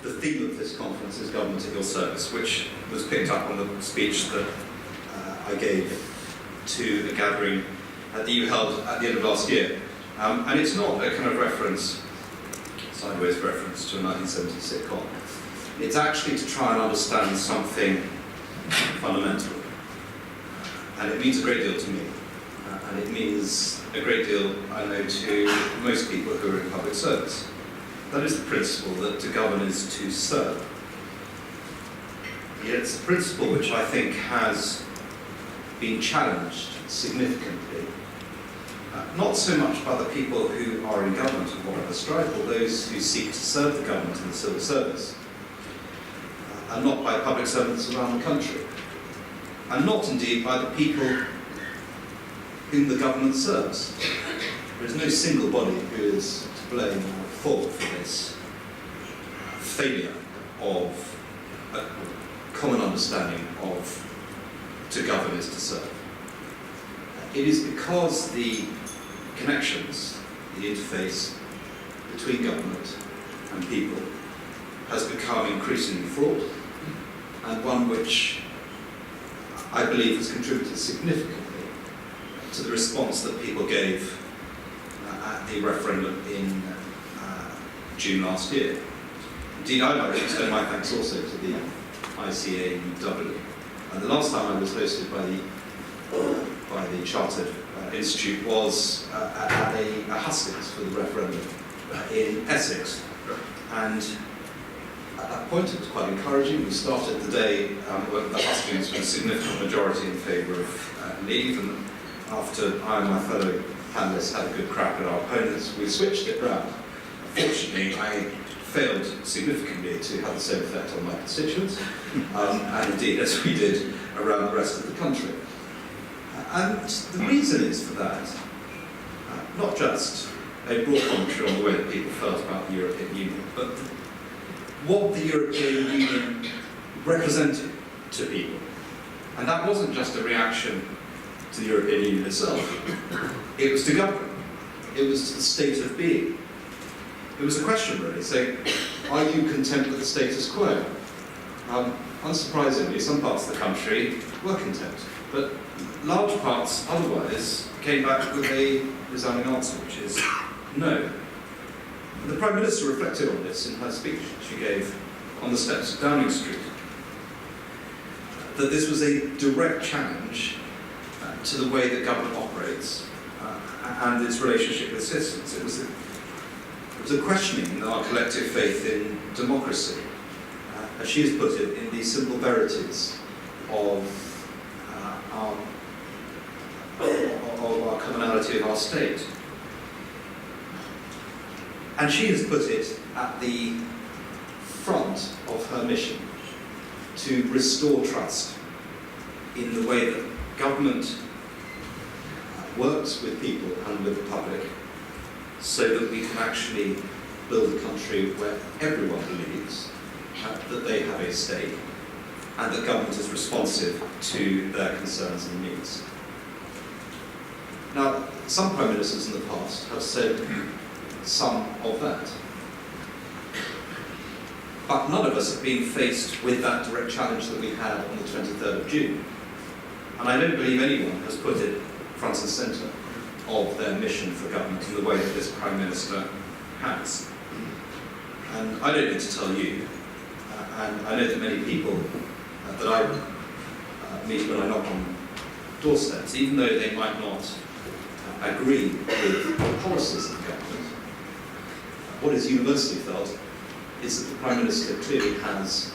The theme of this conference is Government at Your Service, which was picked up on the speech that I gave to a gathering that you held at the end of last year. And it's not a kind of reference, sideways reference to a 1970s sitcom. It's actually to try and understand something fundamental. And it means a great deal to me. And it means a great deal, I know, to most people who are in public service. That is the principle that to govern is to serve. Yet it's a principle which I think has been challenged significantly, not so much by the people who are in government of whatever stripe, or those who seek to serve the government in the civil service, and not by public servants around the country, and not indeed by the people whom the government serves. There is no single body who is to blame or fault for this failure of a common understanding of to govern is to serve. It is because the connections, the interface between government and people has become increasingly fraught, and one which I believe has contributed significantly to the response that people gave at the referendum in June last year. Indeed, I'd like to extend my thanks also to the ICAUW. The last time I was hosted by the Chartered Institute was at a hustings for the referendum in Essex. And at that point it was quite encouraging. We started the day with the hustings with a significant majority in favour of leave, and after I and my fellow panellists had a good crack at our opponents, we switched it round. Unfortunately, I failed significantly to have the same effect on my constituents, and indeed as we did around the rest of the country. And the reason is for that, not just a broad commentary on the way that people felt about the European Union, but what the European Union represented to people. And that wasn't just a reaction to the European Union itself. It was to government. It was the state of being. It was a question, really, saying, are you content with the status quo? Unsurprisingly, some parts of the country were content, but large parts otherwise came back with a resounding answer, which is no. And the Prime Minister reflected on this in her speech she gave on the steps of Downing Street, that this was a direct challenge to the way that government operates and its relationship with citizens. It was a questioning our collective faith in democracy, as she has put it, in the simple verities of our commonality of our state. And she has put it at the front of her mission to restore trust in the way that government works with people and with the public, so that we can actually build a country where everyone believes that they have a stake and that government is responsive to their concerns and needs. Now, some Prime Ministers in the past have said some of that. But none of us have been faced with that direct challenge that we had on the 23rd of June. And I don't believe anyone has put it front and centre of their mission for government in the way that this Prime Minister has. And I don't need to tell you, and I know that many people that I meet when I knock on doorsteps, even though they might not agree with the policies of the government, what is universally felt is that the Prime Minister clearly has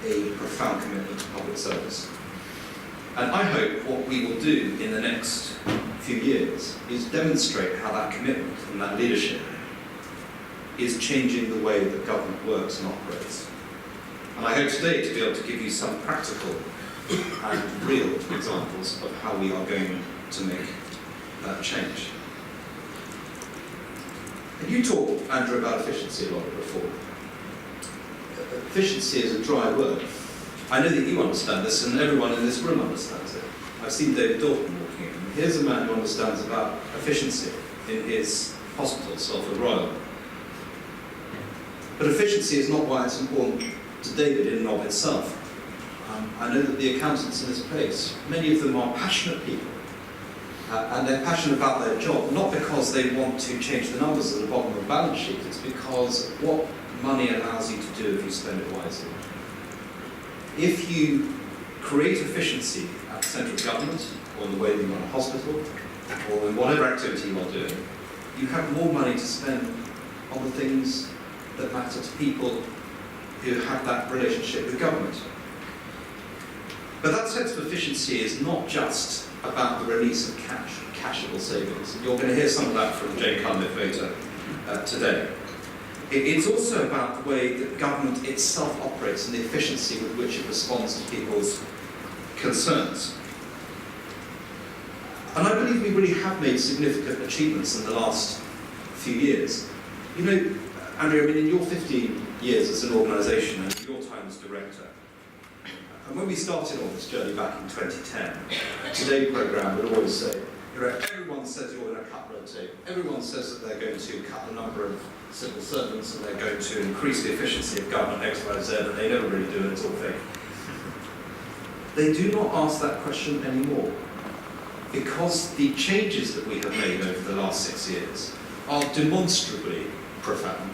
a profound commitment to public service. And I hope what we will do in the next few years is demonstrate how that commitment and that leadership is changing the way that government works and operates. And I hope today to be able to give you some practical and real examples of how we are going to make that change. And you talk, Andrew, about efficiency a lot before. Efficiency is a dry word. I know that you understand this, and everyone in this room understands it. I've seen David Dalton walking in. Here's a man who understands about efficiency in his hospital, Salford Royal. But efficiency is not why it's important to David in and of itself. I know that the accountants in this place, many of them are passionate people, and they're passionate about their job, not because they want to change the numbers at the bottom of the balance sheet, it's because what money allows you to do if you spend it wisely. If you create efficiency at central government, or in the way that you run a hospital, or in whatever activity you are doing, you have more money to spend on the things that matter to people who have that relationship with government. But that sense of efficiency is not just about the release of cash, cashable savings. You're going to hear some of that from Jane Cunliffe later today. It's also about the way that government itself operates and the efficiency with which it responds to people's concerns. And I believe we really have made significant achievements in the last few years. You know, Andrew, I mean, in your 15 years as an organisation and your time as director, and when we started on this journey back in 2010, the Today programme would always say, everyone says you're going to cut red tape, everyone says that they're going to cut the number of civil servants and they're going to increase the efficiency of government X, Y, Z, and they never really do it, it's all fake. They do not ask that question anymore, because the changes that we have made over the last 6 years are demonstrably profound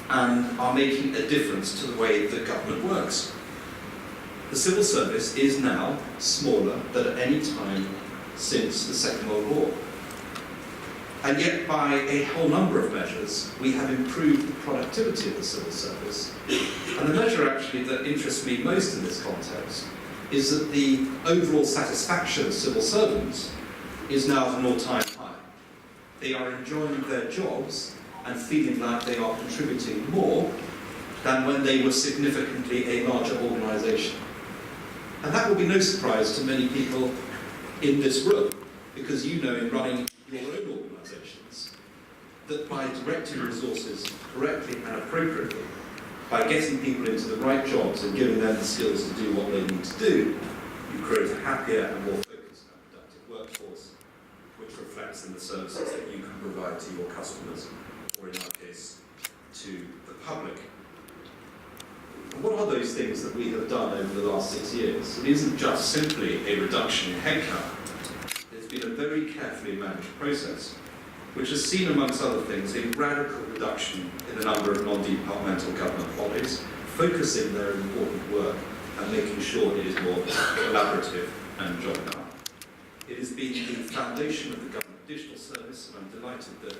and are making a difference to the way that government works. The civil service is now smaller than at any time since the Second World War. And yet, by a whole number of measures, we have improved the productivity of the civil service. And the measure actually that interests me most in this context is that the overall satisfaction of civil servants is now at an all-time high. They are enjoying their jobs and feeling like they are contributing more than when they were significantly a larger organisation. And that will be no surprise to many people in this room, because you know in running your own organisations that by directing resources correctly and appropriately, by getting people into the right jobs and giving them the skills to do what they need to do, you create a happier and more focused and productive workforce, which reflects in the services that you can provide to your customers, or in our case, to the public. And what are those things that we have done over the last 6 years? It isn't just simply a reduction in headcount. It's been a very carefully managed process, which has seen, amongst other things, a radical reduction in the number of non-departmental government bodies, focusing their important work and making sure it is more collaborative and joined up. It has been the foundation of the Government Digital Service, and I'm delighted that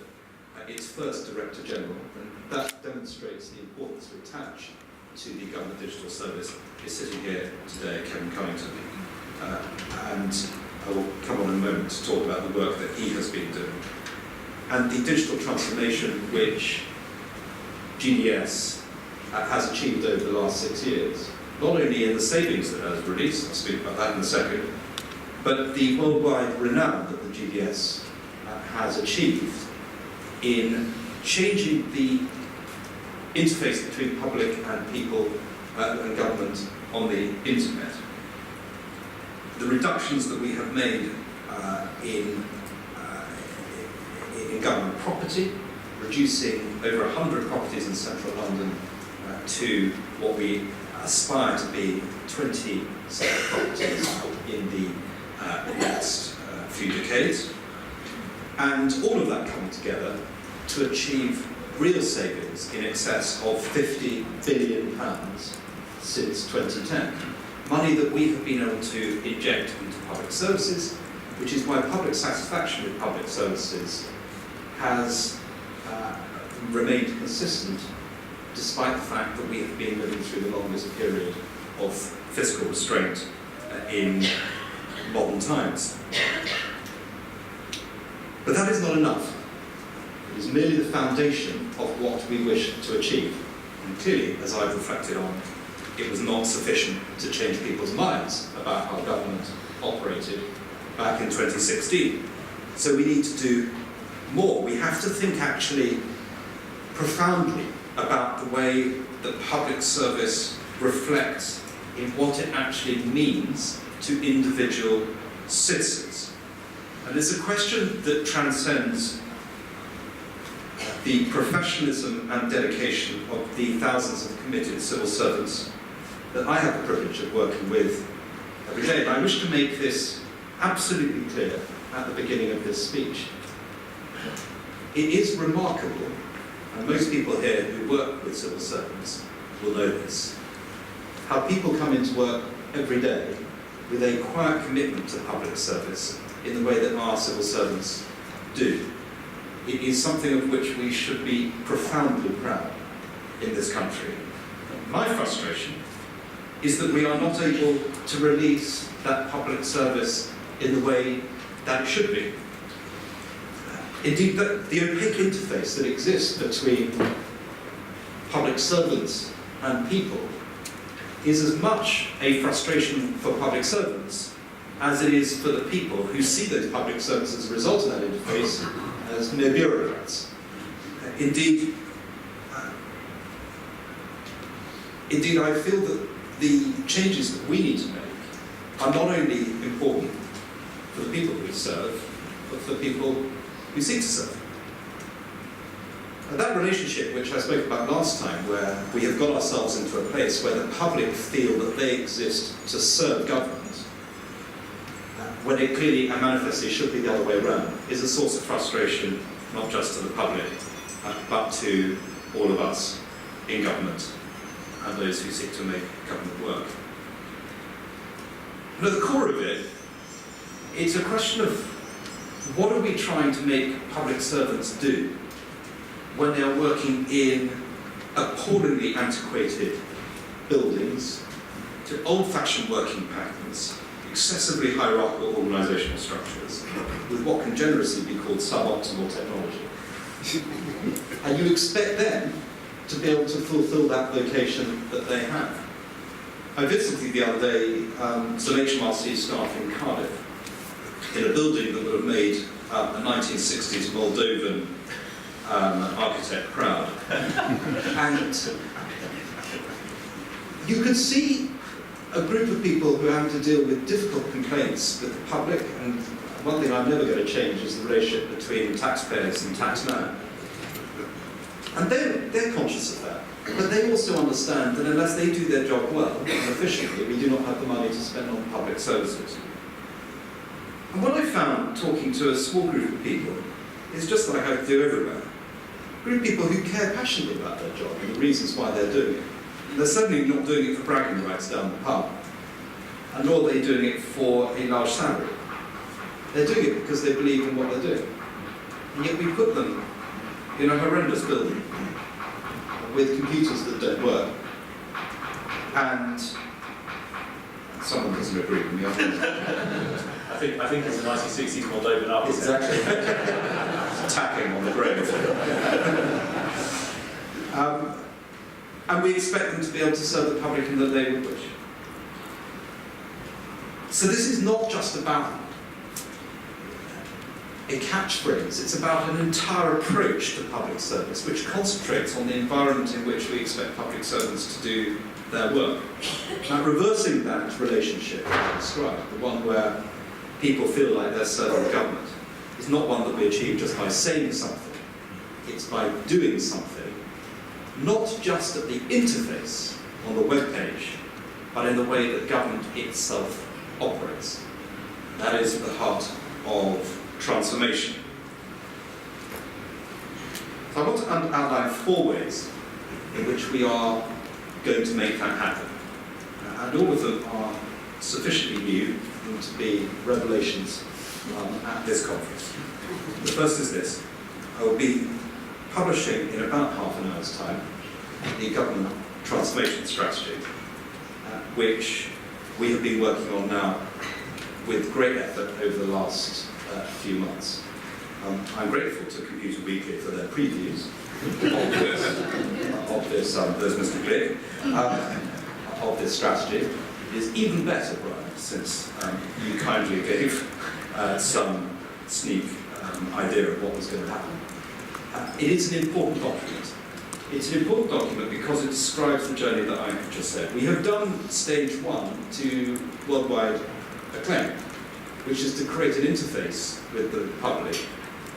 its first Director General, and that demonstrates the importance we attach to the Government Digital Service, is sitting here today, Kevin Cunnington. And I will come on in a moment to talk about the work that he has been doing. And the digital transformation which GDS has achieved over the last 6 years, not only in the savings that it has released, I'll speak about that in a second, but the worldwide renown that the GDS has achieved in changing the interface between public and people and government on the internet. The reductions that we have made in government property, reducing over 100 properties in central London to what we aspire to be 20 separate properties in the next few decades. And all of that coming together to achieve real savings in excess of £50 billion since 2010. Money that we have been able to inject into public services, which is why public satisfaction with public services has remained consistent, despite the fact that we have been living through the longest period of fiscal restraint in modern times. But that is not enough. It is merely the foundation of what we wish to achieve. And clearly, as I've reflected on, it was not sufficient to change people's minds about how government operated back in 2016. So we need to do more. We have to think actually profoundly about the way that public service reflects in what it actually means to individual citizens. And it's a question that transcends the professionalism and dedication of the thousands of committed civil servants that I have the privilege of working with every day. And I wish to make this absolutely clear at the beginning of this speech. It is remarkable, and most people here who work with civil servants will know this, how people come into work every day with a quiet commitment to public service in the way that our civil servants do. It is something of which we should be profoundly proud in this country. My frustration is that we are not able to release that public service in the way that it should be. Indeed, the opaque interface that exists between public servants and people is as much a frustration for public servants as it is for the people who see those public servants as a result of that interface as mere bureaucrats. Indeed, I feel that the changes that we need to make are not only important for the people we serve, but for the people who seek to serve. And that relationship, which I spoke about last time, where we have got ourselves into a place where the public feel that they exist to serve government, when it clearly and manifestly should be the other way around, is a source of frustration, not just to the public, but to all of us in government and those who seek to make government work. And at the core of it, it's a question of what are we trying to make public servants do when they're working in appallingly antiquated buildings, to old-fashioned working patterns, excessively hierarchical organisational structures, with what can generously be called suboptimal technology. And you expect them to be able to fulfil that vocation that they have. I visited the other day some HMRC staff in Cardiff, in a building that would have made a 1960s Moldovan architect proud. And you could see a group of people who have to deal with difficult complaints with the public, and one thing I'm never going to change is the relationship between taxpayers and taxman. And they're conscious of that, but they also understand that unless they do their job well and efficiently, we do not have the money to spend on public services. And what I found talking to a small group of people is just like I do everywhere. A group of people who care passionately about their job and the reasons why they're doing it. And they're certainly not doing it for bragging rights down the pub, and nor are they doing it for a large salary. They're doing it because they believe in what they're doing. And yet we put them in a horrendous building with computers that don't work. And someone doesn't agree with me. I think it's a 1960s Moldovan architect. Exactly. Tapping on the grave. And we expect them to be able to serve the public in the way we wish. So this is not just about a catchphrase, it's about an entire approach to public service which concentrates on the environment in which we expect public servants to do their work. Now, reversing that relationship I described, the one where people feel like they're serving the government, is not one that we achieve just by saying something. It's by doing something, not just at the interface on the web page, but in the way that government itself operates. That is at the heart of transformation. So I want to outline 4 ways in which we are going to make that happen. And all of them are sufficiently new to be revelations at this conference. The first is this. I will be publishing in about half an hour's time the government transformation strategy, which we have been working on now with great effort over the last few months. I'm grateful to Computer Weekly for their previews of this, there's Mr. Glick, of this strategy. It is even better, Brian, since you kindly gave some sneak idea of what was going to happen. It is an important document. It's an important document because it describes the journey that I have just said. We have done stage 1 to worldwide acclaim, which is to create an interface with the public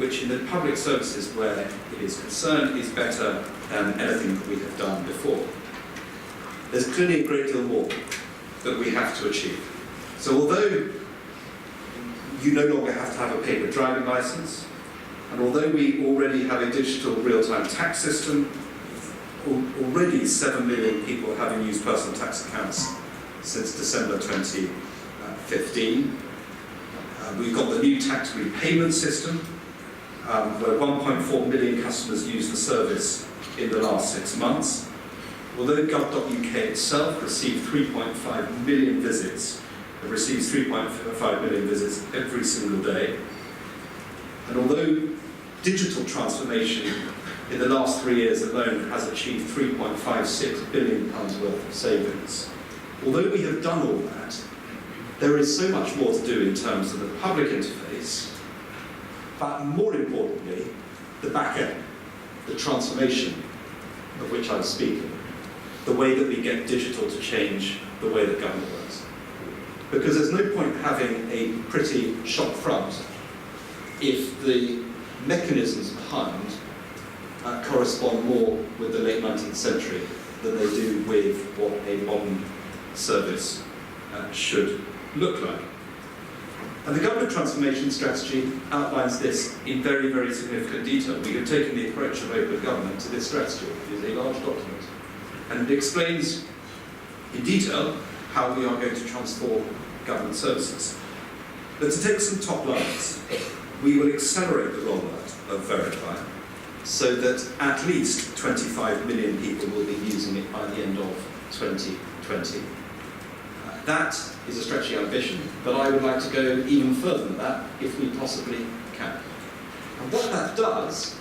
which in the public services where it is concerned is better than anything that we have done before. There's clearly a great deal more that we have to achieve. So although you no longer have to have a paper driving license, and although we already have a digital real-time tax system, already 7 million people having used personal tax accounts since December 2015. We've got the new tax repayment system, where 1.4 million customers used the service in the last 6 months. Although gov.uk itself received 3.5 million visits, it receives 3.5 million visits every single day. And although digital transformation in the last 3 years alone has achieved £3.56 billion worth of savings, although we have done all that, there is so much more to do in terms of the public interface, but more importantly, the back end, the transformation of which I'm speaking, the way that we get digital to change the way that government works. Because there's no point having a pretty shop front if the mechanisms behind correspond more with the late 19th century than they do with what a modern service should look like. And the government transformation strategy outlines this in very, very significant detail. We have taken the approach of open government to this strategy. It is a large document. And it explains in detail how we are going to transform government services. But to take some top lines, we will accelerate the rollout of Verify so that at least 25 million people will be using it by the end of 2020. That is a stretching ambition, but I would like to go even further than that if we possibly can. And what that does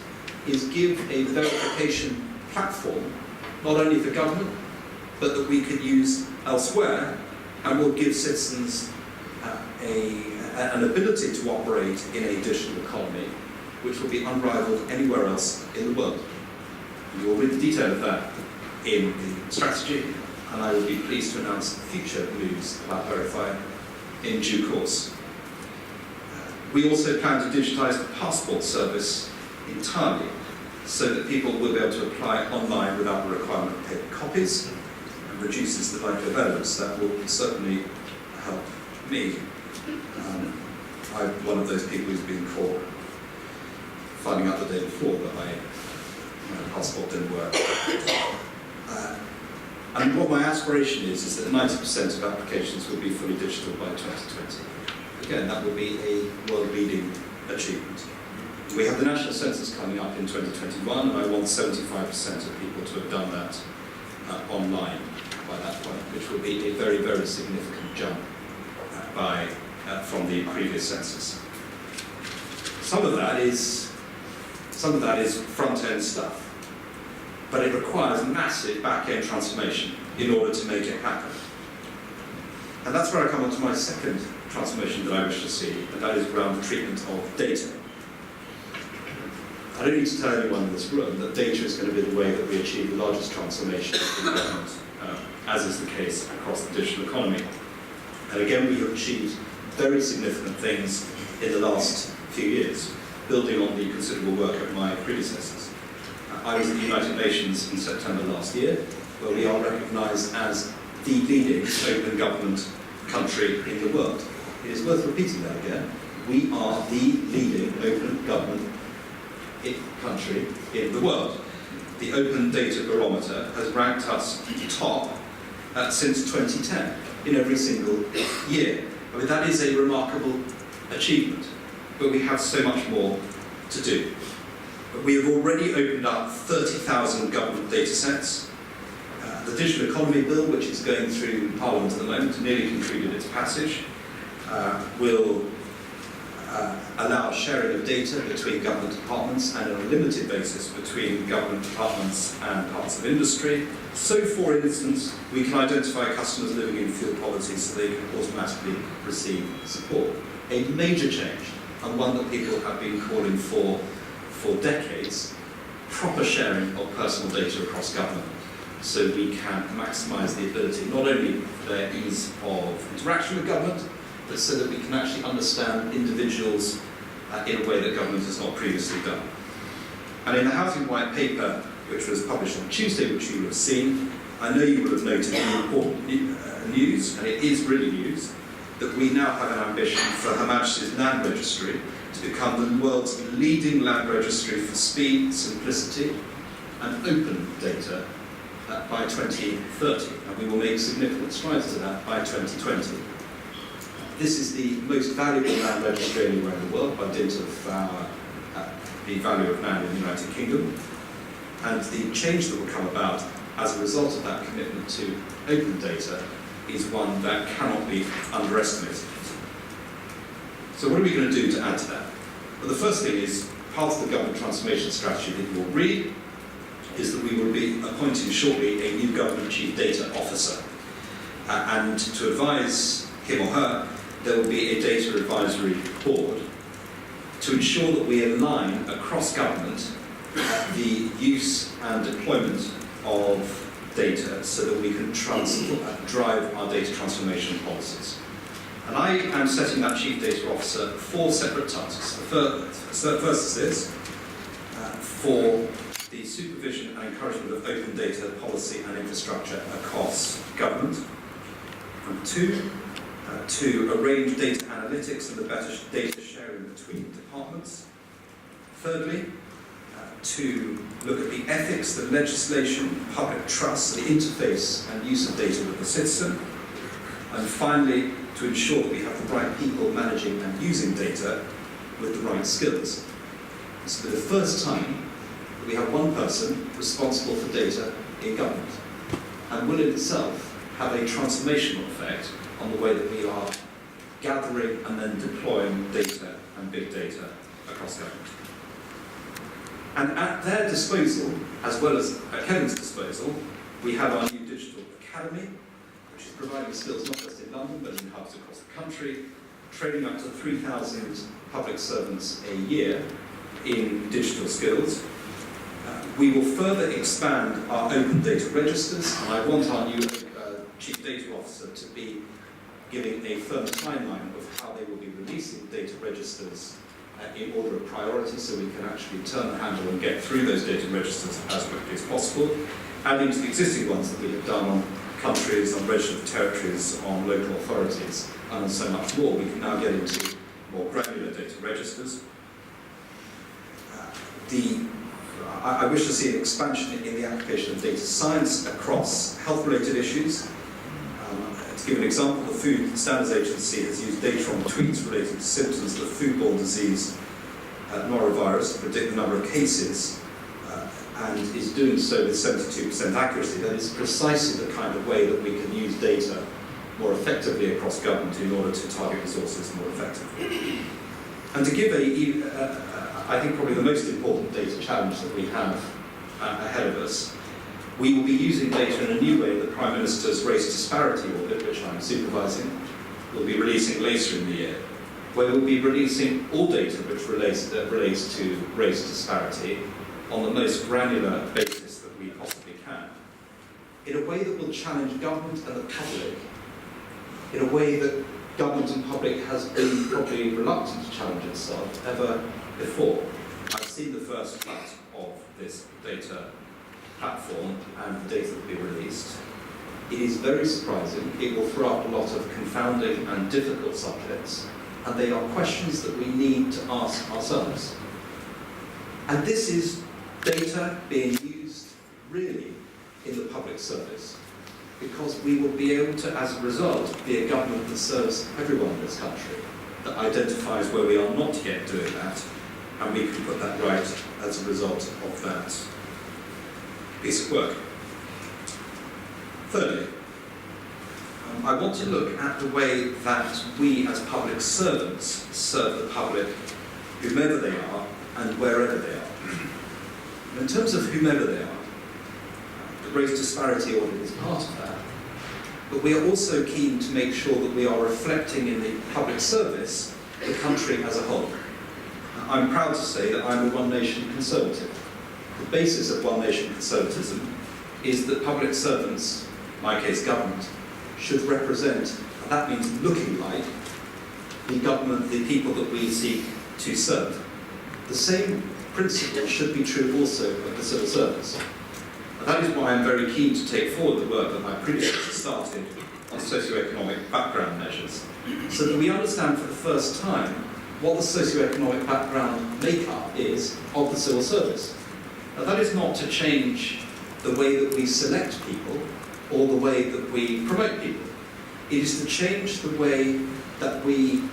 is give a verification platform, not only for government, but that we could use elsewhere, and will give citizens an ability to operate in a digital economy which will be unrivaled anywhere else in the world. You will read the detail of that in the strategy, and I will be pleased to announce future news about Verify in due course. We also plan to digitise the passport service entirely, so that people will be able to apply online without the requirement of paper copies, and reduces the likelihood of errors. That will certainly help me. I'm one of those people who's been caught finding out the day before that my passport didn't work. And what my aspiration is that 90% of applications will be fully digital by 2020. Again, that will be a world-leading achievement. We have the national census coming up in 2021, and I want 75% of people to have done that online by that point, which will be a very, very significant jump from the previous census. Some of that is front-end stuff, but it requires massive back-end transformation in order to make it happen. And that's where I come on to my second transformation that I wish to see, and that is around the treatment of data. I don't need to tell anyone in this room that data is going to be the way that we achieve the largest transformation in government, as is the case across the digital economy. And again, we have achieved very significant things in the last few years, building on the considerable work of my predecessors. I was at the United Nations in September last year, where we are recognised as the leading open government country in the world. It is worth repeating that again. We are the leading open government country in the world. The Open Data Barometer has ranked us top since 2010 in every single year. I mean, that is a remarkable achievement, but we have so much more to do. We have already opened up 30,000 government data sets. The Digital Economy Bill, which is going through Parliament at the moment, nearly concluded its passage, will allow sharing of data between government departments and on a limited basis between government departments and parts of industry. So, for instance, we can identify customers living in fuel poverty so they can automatically receive support. A major change, and one that people have been calling for decades, proper sharing of personal data across government, so we can maximise the ability, not only for their ease of interaction with government, but so that we can actually understand individuals' in a way that government has not previously done. And in the Housing White Paper, which was published on Tuesday, which you will have seen, I know you will have noted the important news, and it is really news, that we now have an ambition for Her Majesty's Land Registry to become the world's leading land registry for speed, simplicity, and open data by 2030, and we will make significant strides to that by 2020. This is the most valuable land registry anywhere in the world by dint of the value of land in the United Kingdom, and the change that will come about as a result of that commitment to open data is one that cannot be underestimated. So what are we going to do to add to that? Well, the first thing is, part of the government transformation strategy that you will read is that we will be appointing shortly a new government chief data officer. And to advise him or her, there will be a data advisory board to ensure that we align across government the use and deployment of data so that we can drive our data transformation policies. And I am setting that Chief Data Officer 4 separate tasks. The first is this, for the supervision and encouragement of open data policy and infrastructure across government. And 2, to arrange data analytics and the better data sharing between departments. Thirdly, to look at the ethics, the legislation, public trust, the interface and use of data with the citizen. And finally, to ensure that we have the right people managing and using data with the right skills. This will be the first time that we have one person responsible for data in government, and will in itself have a transformational effect on the way that we are gathering and then deploying data and big data across government. And at their disposal, as well as at Kevin's disposal, we have our new digital academy, which is providing skills not just in London, but in hubs across the country, training up to 3,000 public servants a year in digital skills. We will further expand our open data registers, and I want our new Chief Data Officer to be giving a firm timeline of how they will be releasing data registers in order of priority, so we can actually turn the handle and get through those data registers as quickly as possible, adding to the existing ones that we have done on countries, on registered territories, on local authorities, and so much more. We can now get into more granular data registers. I wish to see an expansion in the application of data science across health-related issues. To give an example, the Food Standards Agency has used data on tweets related to symptoms of the foodborne disease norovirus to predict the number of cases, and is doing so with 72% accuracy. That is precisely the kind of way that we can use data more effectively across government in order to target resources more effectively. And to give I think probably the most important data challenge that we have ahead of us, we will be using data in a new way. The Prime Minister's race disparity audit, which I'm supervising, will be releasing later in the year, where we'll be releasing all data which relates to race disparity on the most granular basis that we possibly can, in a way that will challenge government and the public, in a way that government and public has been probably reluctant to challenge itself ever before. I've seen the first cut of this data platform and the data that will be released. It is very surprising. It will throw up a lot of confounding and difficult subjects, and they are questions that we need to ask ourselves. And this is data being used really in the public service, because we will be able to, as a result, be a government that serves everyone in this country, that identifies where we are not yet doing that, and we can put that right as a result of that piece of work. Thirdly, I want to look at the way that we as public servants serve the public, whomever they are and wherever they are. In terms of whomever they are, the race disparity audit is part of that, but we are also keen to make sure that we are reflecting in the public service the country as a whole. I'm proud to say that I'm a One Nation Conservative. The basis of One Nation Conservatism is that public servants, in my case government, should represent, and that means looking like, the government, the people that we seek to serve. The same principle should be true also of the civil service. And that is why I'm very keen to take forward the work that my predecessor started on socio-economic background measures, so that we understand for the first time what the socio-economic background makeup is of the civil service. Now, that is not to change the way that we select people or the way that we promote people. It is to change the way that we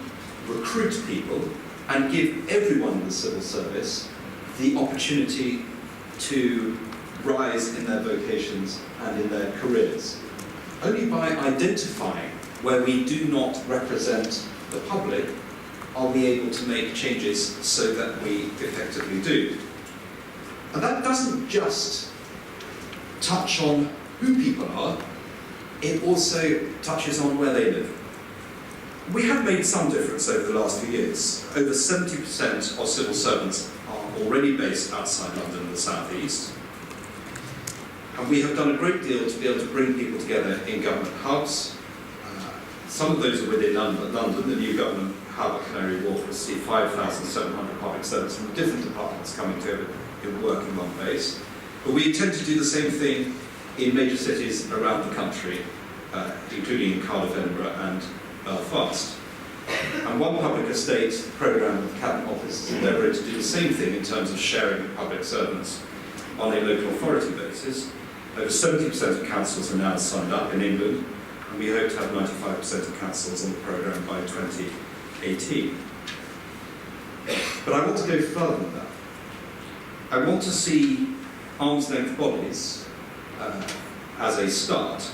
recruit people and give everyone in the civil service the opportunity to rise in their vocations and in their careers. Only by identifying where we do not represent the public are we able to make changes so that we effectively do. And that doesn't just touch on who people are, it also touches on where they live. We have made some difference over the last few years. Over 70% of civil servants are already based outside London and the South East. And we have done a great deal to be able to bring people together in government hubs. Some of those are within London. The new government hub at Canary Wharf will see 5,700 public servants from different departments coming together in work in one place. But we intend to do the same thing in major cities around the country, including in Cardiff, Edinburgh and Belfast. And one public estate programme with the Cabinet Office is endeavouring to do the same thing in terms of sharing public servants on a local authority basis. Over 70% of councils are now signed up in England, and we hope to have 95% of councils on the programme by 2018. But I want to go further than that. I want to see arm's-length bodies, as a start,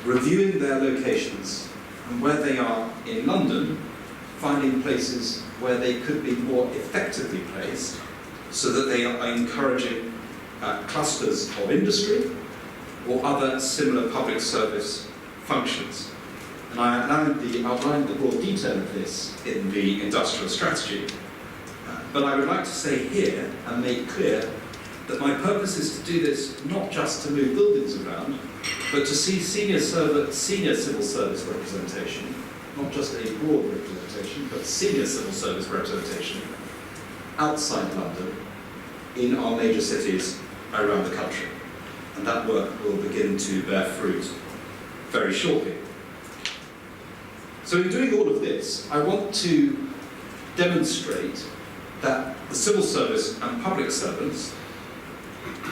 reviewing their locations and where they are in London, finding places where they could be more effectively placed so that they are encouraging clusters of industry or other similar public service functions. And I outlined the broad detail of this in the industrial strategy. But I would like to say here and make clear that my purpose is to do this not just to move buildings around, but to see senior civil service representation, not just a broad representation, but senior civil service representation outside London in our major cities around the country. And that work will begin to bear fruit very shortly. So in doing all of this, I want to demonstrate that the civil service and public servants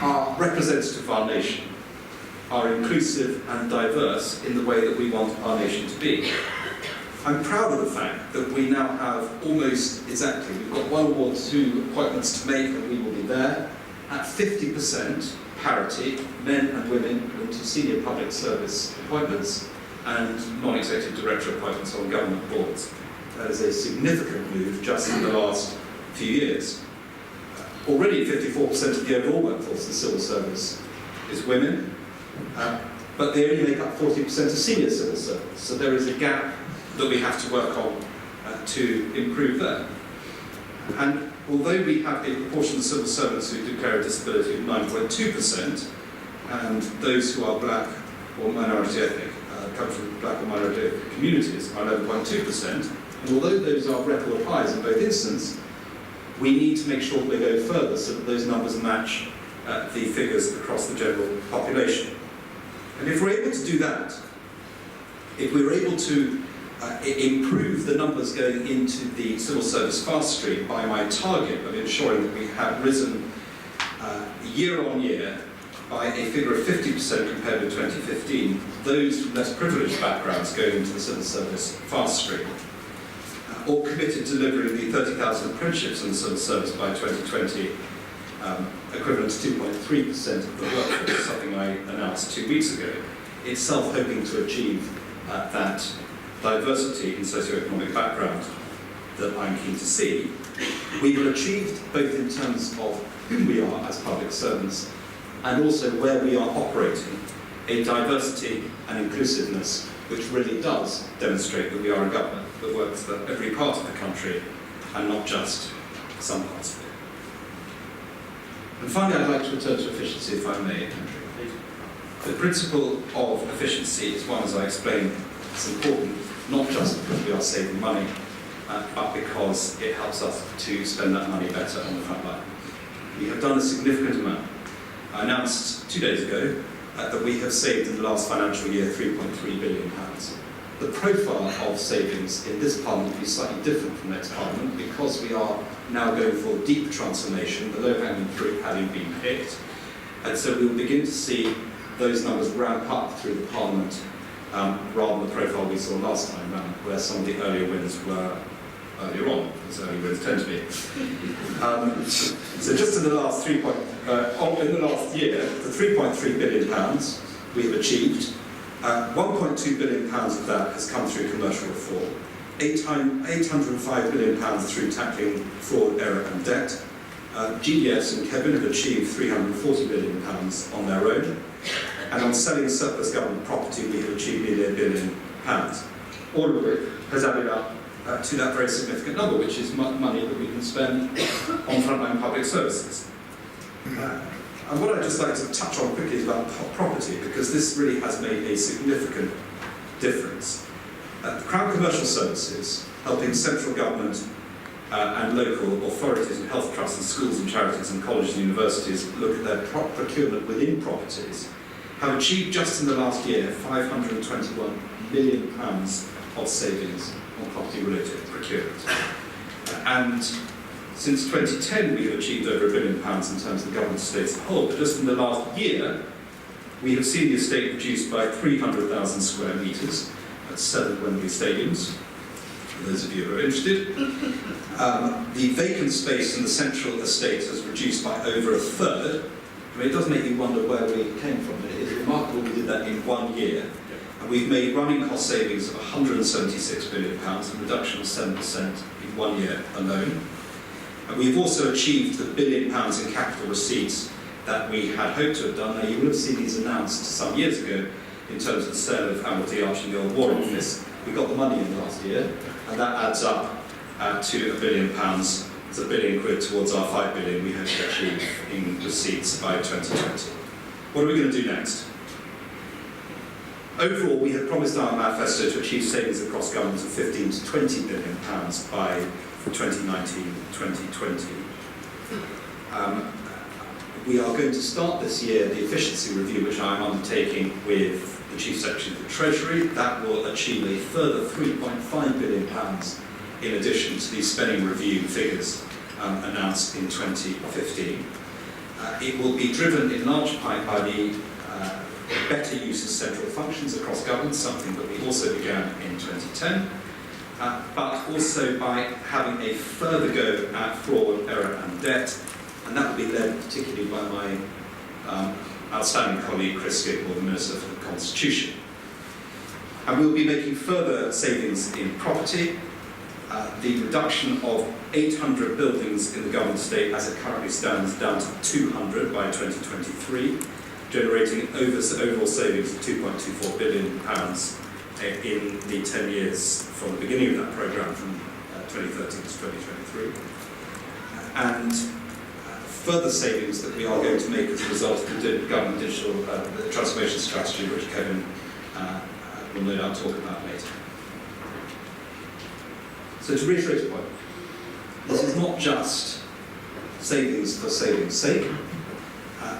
are representative of our nation, are inclusive and diverse in the way that we want our nation to be. I'm proud of the fact that we now have almost exactly, we've got 1 or 2 appointments to make and we will be there, at 50% parity, men and women into senior public service appointments and non-executive director appointments on government boards. That is a significant move just in the last few years. Already 54% of the overall workforce of the civil service is women, but they only make up 40% of senior civil servants. So there is a gap that we have to work on to improve there. And although we have a proportion of civil servants who declare a disability of 9.2%, and those who are black or minority ethnic, come from black or minority ethnic communities are 11.2%, and although those are record highs in both instances, we need to make sure that we go further so that those numbers match the figures across the general population. And if we're able to do that, if we're able to improve the numbers going into the civil service fast stream by my target of ensuring that we have risen year on year by a figure of 50% compared with 2015, those from less privileged backgrounds going into the civil service fast stream, or committed to delivering the 30,000 apprenticeships in the civil service by 2020, equivalent to 2.3% of the workforce, something I announced 2 weeks ago, itself hoping to achieve that diversity in socioeconomic background that I'm keen to see. We have achieved, both in terms of who we are as public servants and also where we are operating, a diversity and inclusiveness which really does demonstrate that we are a government that works for every part of the country and not just some parts of it. And finally, I'd like to return to efficiency, if I may, Andrew. The principle of efficiency is one, as I explained, it's important, not just because we are saving money, but because it helps us to spend that money better on the front line. We have done a significant amount. I announced 2 days ago that we have saved in the last financial year £3.3 billion. The profile of savings in this Parliament will be slightly different from next Parliament because we are now going for deep transformation, the low-hanging fruit having been picked. And so we will begin to see those numbers ramp up through the Parliament rather than the profile we saw last time round, where some of the earlier wins were earlier on, as early wins tend to be. So just in the last in the last year, the £3.3 billion we have achieved. £1.2 billion of that has come through commercial reform, £805 billion through tackling fraud, error and debt. GDS and Kevin have achieved £340 billion on their own, and on selling surplus government property we have achieved nearly £1 billion. All of it has added up to that very significant number, which is money that we can spend on frontline public services. And what I'd just like to touch on quickly is about property, because this really has made a significant difference. The Crown Commercial Services, helping central government and local authorities and health trusts and schools and charities and colleges and universities look at their procurement within properties, have achieved just in the last year £521 million of savings on property-related procurement. And since 2010, we have achieved over £1 billion in terms of the government estate as a whole, but just in the last year, we have seen the estate reduced by 300,000 square metres at 7 Wembley stadiums, for those of you who are interested. The vacant space in the central estate has reduced by over a third. I mean, it does make you wonder where we came from. It is remarkable we did that in 1 year. And we've made running cost savings of £176 billion, a reduction of 7% in 1 year alone. And we've also achieved the £1 billion in capital receipts that we had hoped to have done. Now, you will have seen these announced some years ago in terms of the sale of Hamilton Arch and the old War Office. We got the money in last year, and that adds up to £1 billion. It's £1 billion towards our £5 billion we hope to achieve in receipts by 2020. What are we going to do next? Overall, we have promised our manifesto to achieve savings across government of £15 to £20 billion by 2019-2020. We are going to start this year the efficiency review, which I am undertaking with the Chief Secretary of the Treasury. That will achieve a further £3.5 billion in addition to the spending review figures announced in 2015. It will be driven in large part by the better use of central functions across government, something that we also began in 2010. But also by having a further go at fraud, error and debt, and that will be led particularly by my outstanding colleague Chris Skipwell, the Minister for the Constitution. And we'll be making further savings in property, the reduction of 800 buildings in the government estate as it currently stands down to 200 by 2023, generating overall savings of £2.24 billion in the 10 years from the beginning of that programme, from 2013 to 2023. And further savings that we are going to make as a result of the government digital transformation strategy, which Kevin will no doubt talk about later. So to reiterate a point, this is not just savings for savings' sake,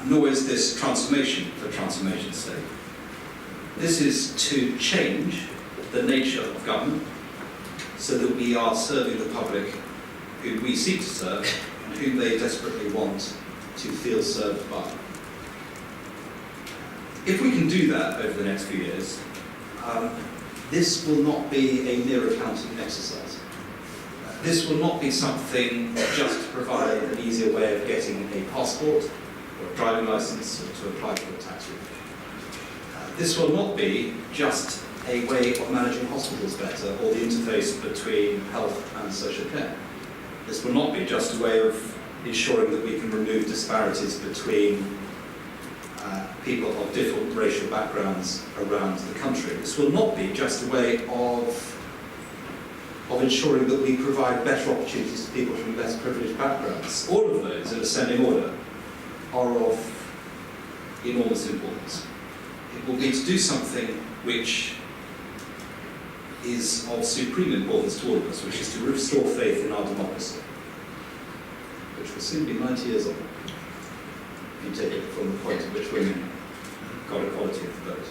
nor is this transformation for transformation's sake. This is to change the nature of government so that we are serving the public whom we seek to serve and whom they desperately want to feel served by. If we can do that over the next few years, this will not be a mere accounting exercise. This will not be something just to provide an easier way of getting a passport or a driving license or to apply for a tax refund. This will not be just a way of managing hospitals better or the interface between health and social care. This will not be just a way of ensuring that we can remove disparities between people of different racial backgrounds around the country. This will not be just a way of ensuring that we provide better opportunities to people from less privileged backgrounds. All of those, in ascending order, are of enormous importance. It will be to do something which is of supreme importance to all of us, which is to restore faith in our democracy, which will soon be 90 years old, if you take it from the point at which women got equality of the vote.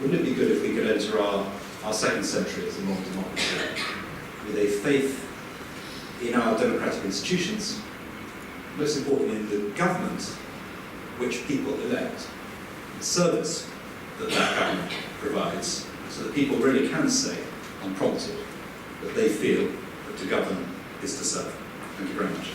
Wouldn't it be good if we could enter our second century as a modern democracy with a faith in our democratic institutions, most importantly in the government which people elect, the service that that government provides, so that people really can say, unprompted, that they feel that to govern is to serve. Thank you very much.